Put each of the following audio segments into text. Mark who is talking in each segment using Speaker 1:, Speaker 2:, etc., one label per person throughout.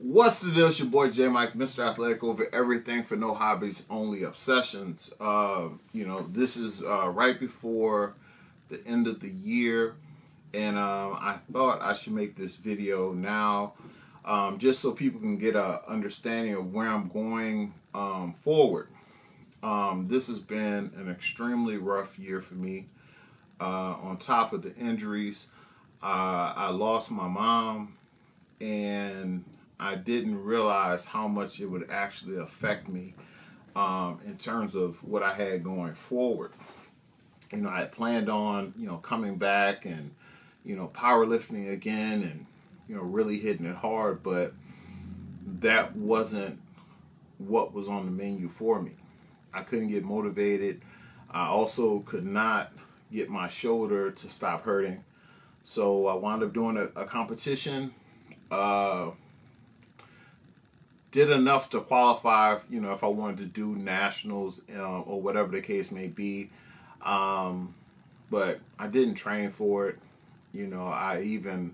Speaker 1: What's the deal? It's your boy J Mike, Mr. Athletic over everything for no hobbies, only obsessions. This is right before the end of the year, and I thought I should make this video now, just so people can get a understanding of where I'm going forward. This has been an extremely rough year for me. On top of the injuries, I lost my mom, and I didn't realize how much it would actually affect me in terms of what I had going forward. I had planned on, coming back and, powerlifting again and, really hitting it hard, but that wasn't what was on the menu for me. I couldn't get motivated. I also could not get my shoulder to stop hurting. So I wound up doing a competition. Did enough to qualify, if I wanted to do nationals or whatever the case may be. But I didn't train for it. I even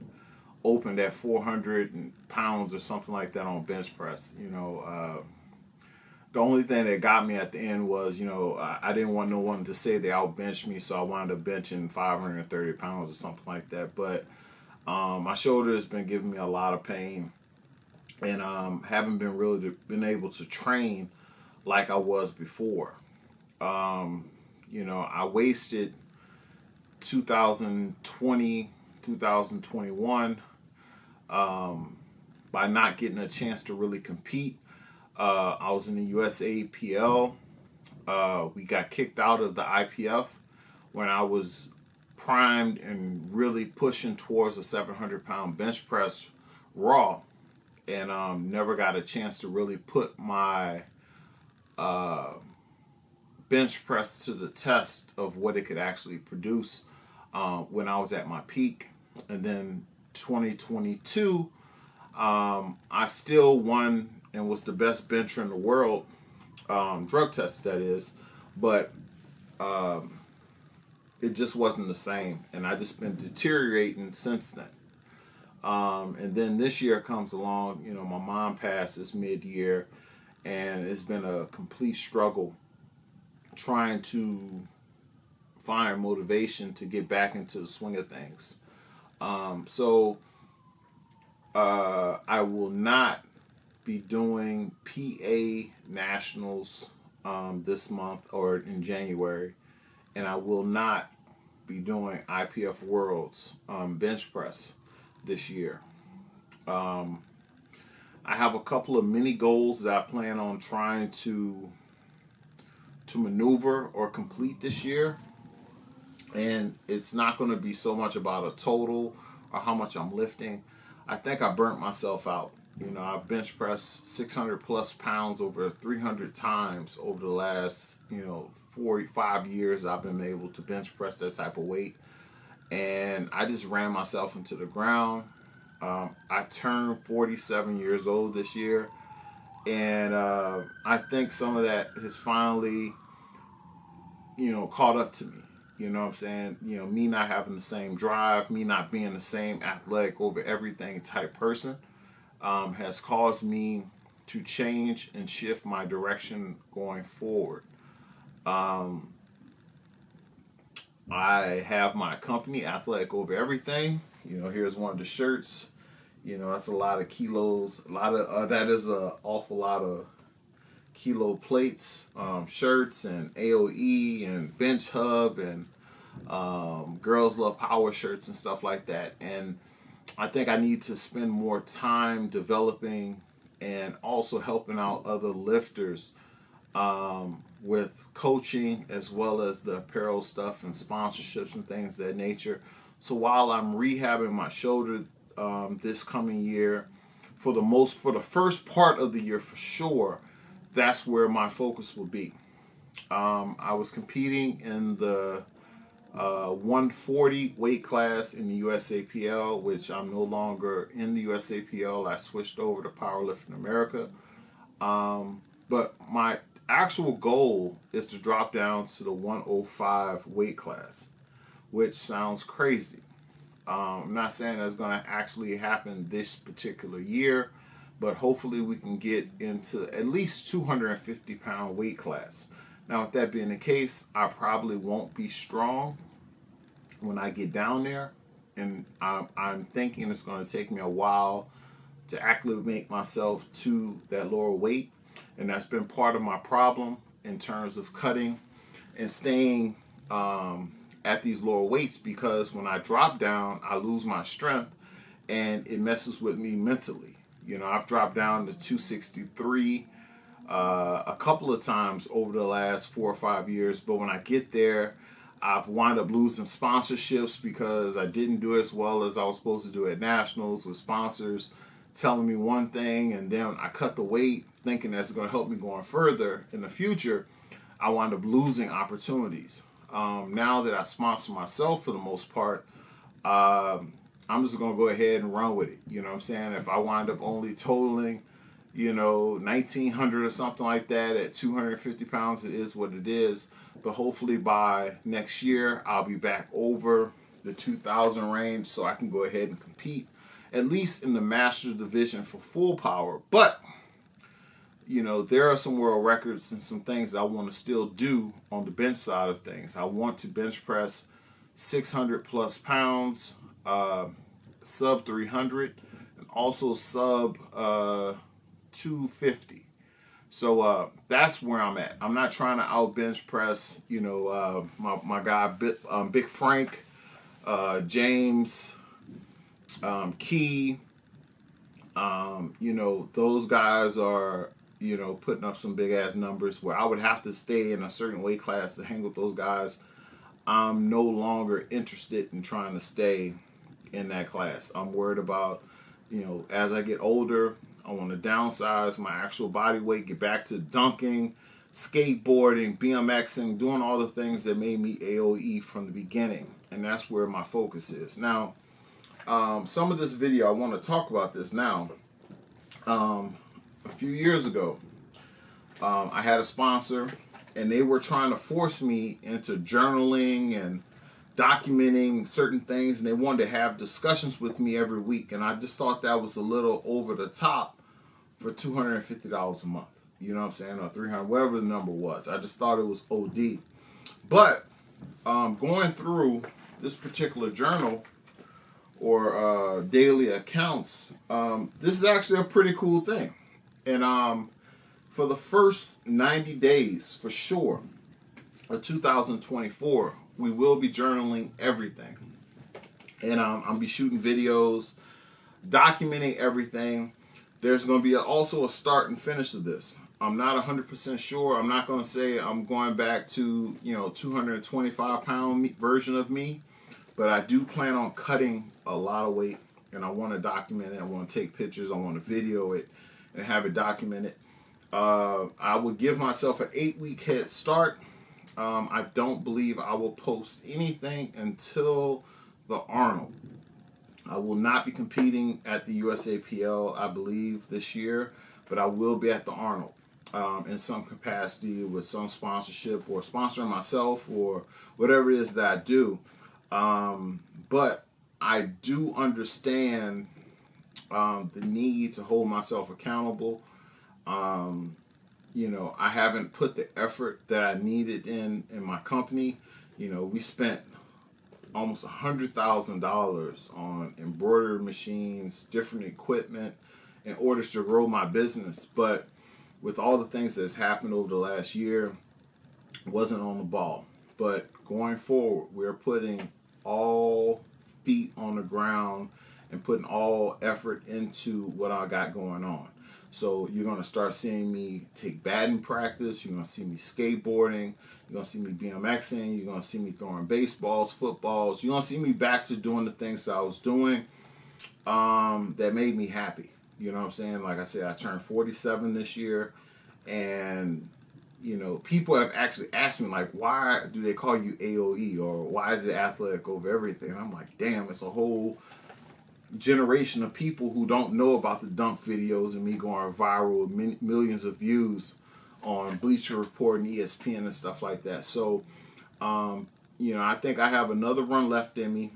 Speaker 1: opened at 400 pounds or something like that on bench press. The only thing that got me at the end was, I didn't want no one to say they outbenched me, so I wound up benching 530 pounds or something like that. But my shoulder has been giving me a lot of pain, and haven't been able to train like I was before. I wasted 2020, 2021 by not getting a chance to really compete. I was in the USAPL. We got kicked out of the IPF when I was primed and really pushing towards a 700-pound bench press raw, and never got a chance to really put my bench press to the test of what it could actually produce when I was at my peak. And then 2022, I still won and was the best bencher in the world, drug test that is, but it just wasn't the same, and I just been deteriorating since then. And then this year comes along, my mom passes mid-year, and it's been a complete struggle trying to find motivation to get back into the swing of things. So I will not be doing PA Nationals this month or in January, and I will not be doing IPF Worlds bench press this year. I have a couple of mini goals that I plan on trying to maneuver or complete this year, and it's not going to be so much about a total or how much I'm lifting. I think I burnt myself out. I bench pressed 600 plus pounds over 300 times over the last 45 years. I've been able to bench press that type of weight, and I just ran myself into the ground. I turned 47 years old this year, and I think some of that has finally caught up to me. You know what I'm saying? Me not having the same drive, me not being the same athletic over everything type person, has caused me to change and shift my direction going forward. I have my company, Athletic Over Everything. Here's one of the shirts. That's a lot of kilos. That is an awful lot of kilo plates, shirts, and AOE, and Bench Hub, and Girls Love Power shirts and stuff like that. And I think I need to spend more time developing and also helping out other lifters with coaching, as well as the apparel stuff and sponsorships and things of that nature. So while I'm rehabbing my shoulder this coming year, for the first part of the year for sure, that's where my focus will be. I was competing in the 140 weight class in the USAPL, which I'm no longer in the USAPL. I switched over to Powerlifting America. But my actual goal is to drop down to the 105 weight class, which sounds crazy. I'm not saying that's going to actually happen this particular year, but hopefully we can get into at least 250-pound weight class. Now, with that being the case, I probably won't be strong when I get down there, and I'm thinking it's going to take me a while to acclimate myself to that lower weight, and that's been part of my problem in terms of cutting and staying at these lower weights, because when I drop down, I lose my strength and it messes with me mentally. You know, I've dropped down to 263 a couple of times over the last 4 or 5 years, but when I get there, I've wound up losing sponsorships because I didn't do as well as I was supposed to do at nationals, with sponsors telling me one thing, and then I cut the weight thinking that's going to help me going further in the future. I wound up losing opportunities. Now that I sponsor myself for the most part, I'm just going to go ahead and run with it. You know what I'm saying? If I wind up only totaling, 1,900 or something like that at 250 pounds, it is what it is. But hopefully by next year, I'll be back over the 2,000 range so I can go ahead and compete, at least in the master division for full power. But, there are some world records and some things I want to still do on the bench side of things. I want to bench press 600 plus pounds, sub 300, and also sub 250. So that's where I'm at. I'm not trying to out bench press, my guy Big Frank, James, Key. Those guys are, putting up some big ass numbers where I would have to stay in a certain weight class to hang with those guys. I'm no longer interested in trying to stay in that class. I'm worried about, as I get older, I want to downsize my actual body weight, get back to dunking, skateboarding, BMXing, doing all the things that made me AOE from the beginning. And that's where my focus is. Now, some of this video, I want to talk about this now. A few years ago, I had a sponsor, and they were trying to force me into journaling and documenting certain things, and they wanted to have discussions with me every week. And I just thought that was a little over the top for $250 a month. You know what I'm saying? Or $300, whatever the number was. I just thought it was OD. But going through this particular journal or daily accounts, this is actually a pretty cool thing. And for the first 90 days, for sure, of 2024, we will be journaling everything. And I'll be shooting videos, documenting everything. There's going to be also a start and finish to this. I'm not 100% sure. I'm not going to say I'm going back to, 225-pound version of me. But I do plan on cutting a lot of weight. And I want to document it. I want to take pictures. I want to video it and have it documented. I would give myself an 8-week head start. I don't believe I will post anything until the Arnold. I will not be competing at the USAPL, I believe, this year, but I will be at the Arnold in some capacity with some sponsorship or sponsoring myself or whatever it is that I do. But I do understand the need to hold myself accountable. I haven't put the effort that I needed in my company. We spent almost $100,000 on embroidery machines, different equipment in order to grow my business. But with all the things that's happened over the last year, wasn't on the ball. But going forward, we're putting all feet on the ground and putting all effort into what I got going on. So you're going to start seeing me take batting practice. You're going to see me skateboarding. You're going to see me BMXing. You're going to see me throwing baseballs, footballs. You're going to see me back to doing the things that I was doing that made me happy. You know what I'm saying? Like I said, I turned 47 this year. And, people have actually asked me, like, why do they call you AOE? Or why is it athletic over everything? And I'm like, damn, it's a whole generation of people who don't know about the dunk videos and me going viral with millions of views on Bleacher Report and ESPN and stuff like that. So, I think I have another run left in me.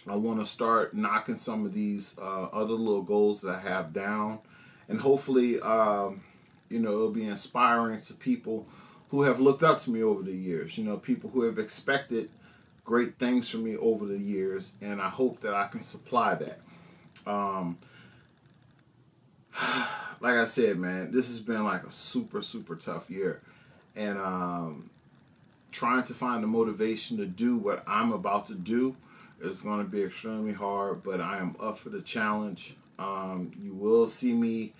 Speaker 1: I want to start knocking some of these other little goals that I have down. and hopefully, it'll be inspiring to people who have looked up to me over the years. People who have expected great things from me over the years, and I hope that I can supply that. Um, like I said, man, this has been like a super, super tough year. And trying to find the motivation to do what I'm about to do is going to be extremely hard, but I am up for the challenge. You will see me,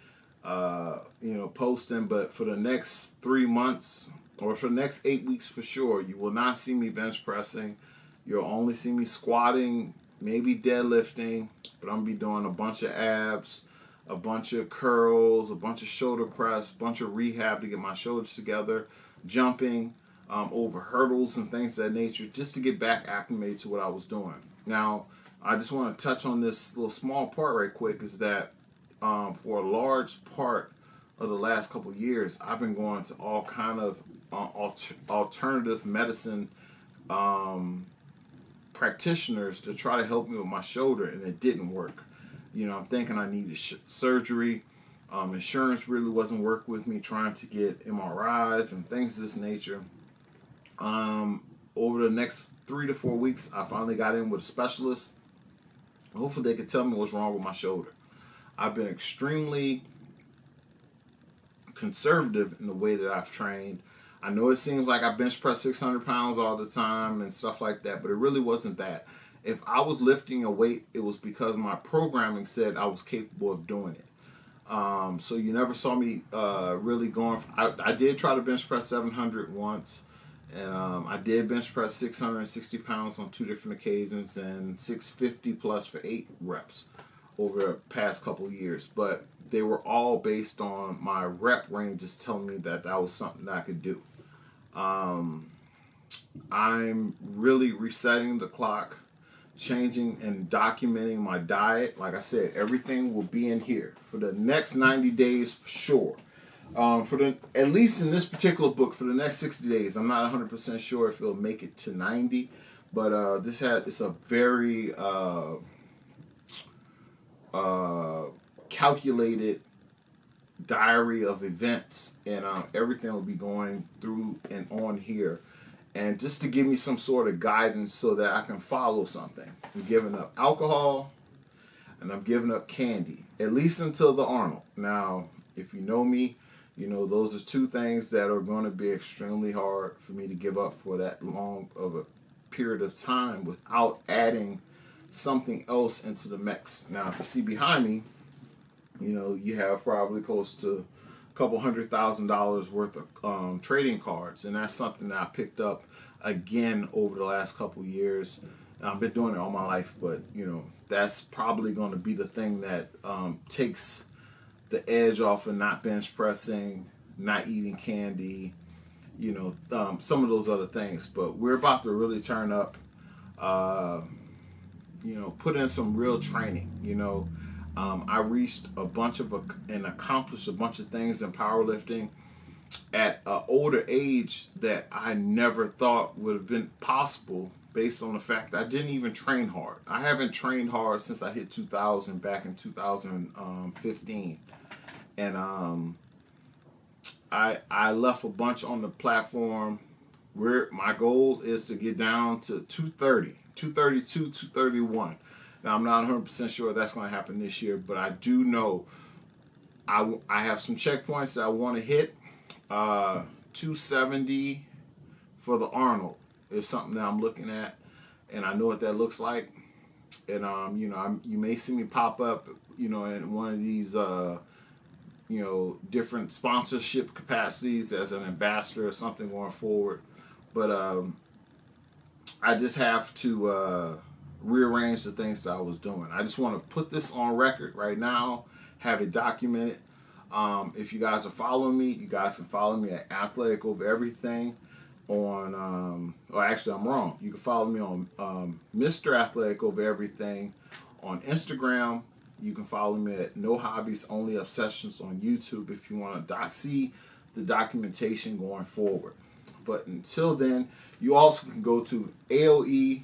Speaker 1: posting, but for the next 3 months or for the next 8 weeks for sure, you will not see me bench pressing. You'll only see me squatting, maybe deadlifting, but I'm going to be doing a bunch of abs, a bunch of curls, a bunch of shoulder press, a bunch of rehab to get my shoulders together, jumping over hurdles and things of that nature, just to get back acclimated to what I was doing. Now, I just want to touch on this little small part right quick, is that for a large part of the last couple of years, I've been going to all kind of alternative medicine practitioners to try to help me with my shoulder, and it didn't work. I'm thinking I needed surgery. Insurance really wasn't working with me, trying to get MRIs and things of this nature. Over the next 3 to 4 weeks, I finally got in with a specialist. Hopefully they could tell me what's wrong with my shoulder. I've been extremely conservative in the way that I've trained. I know it seems like I bench press 600 pounds all the time and stuff like that, but it really wasn't that. If I was lifting a weight, it was because my programming said I was capable of doing it. So you never saw me really going. I did try to bench press 700 once, and I did bench press 660 pounds on 2 different occasions, and 650 plus for 8 reps over the past couple years. But they were all based on my rep ranges telling me that that was something that I could do. I'm really resetting the clock, changing and documenting my diet. Like I said, everything will be in here for the next 90 days for sure. At least in this particular book, for the next 60 days. I'm not 100% sure if it'll make it to 90, but it's a very calculated diary of events, and everything will be going through and on here, and just to give me some sort of guidance so that I can follow something. I'm giving up alcohol, and I'm giving up candy, at least until the Arnold. Now, if you know me, those are 2 things that are going to be extremely hard for me to give up for that long of a period of time without adding something else into the mix. Now, if you see behind me, you have probably close to a couple $100,000 worth of trading cards, and that's something that I picked up again over the last couple years. I've been doing it all my life, but that's probably going to be the thing that takes the edge off of not bench pressing, not eating candy, some of those other things. But we're about to really turn up, put in some real training. I reached and accomplished a bunch of things in powerlifting at an older age that I never thought would have been possible, based on the fact that I didn't even train hard. I haven't trained hard since I hit 2000 back in 2015. And I left a bunch on the platform where my goal is to get down to 230, 232, 231. Now, I'm not 100% sure that's going to happen this year, but I do know I have some checkpoints that I want to hit. 270 for the Arnold is something that I'm looking at, and I know what that looks like. And you may see me pop up, in one of these different sponsorship capacities as an ambassador or something going forward. But I just have to rearrange the things that I was doing. I just want to put this on record right now, have it documented. If you guys are following me, you guys can follow me at Athletic Over Everything on, actually I'm wrong. You can follow me on Mr. Athletic Over Everything on Instagram. You can follow me at No Hobbies Only Obsessions on YouTube if you want to see the documentation going forward. But until then, you also can go to AOE,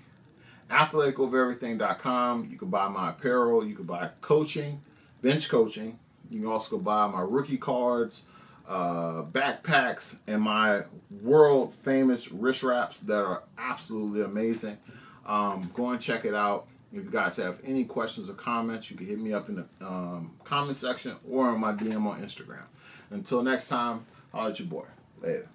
Speaker 1: athletikovereverything.com. You can buy my apparel. You can buy coaching, bench coaching, You can also go buy my rookie cards, backpacks, and my world famous wrist wraps that are absolutely amazing. Go and check it out. If you guys have any questions or comments, you can hit me up in the comment section or on my DM on Instagram. Until next time, holla at your boy. Later.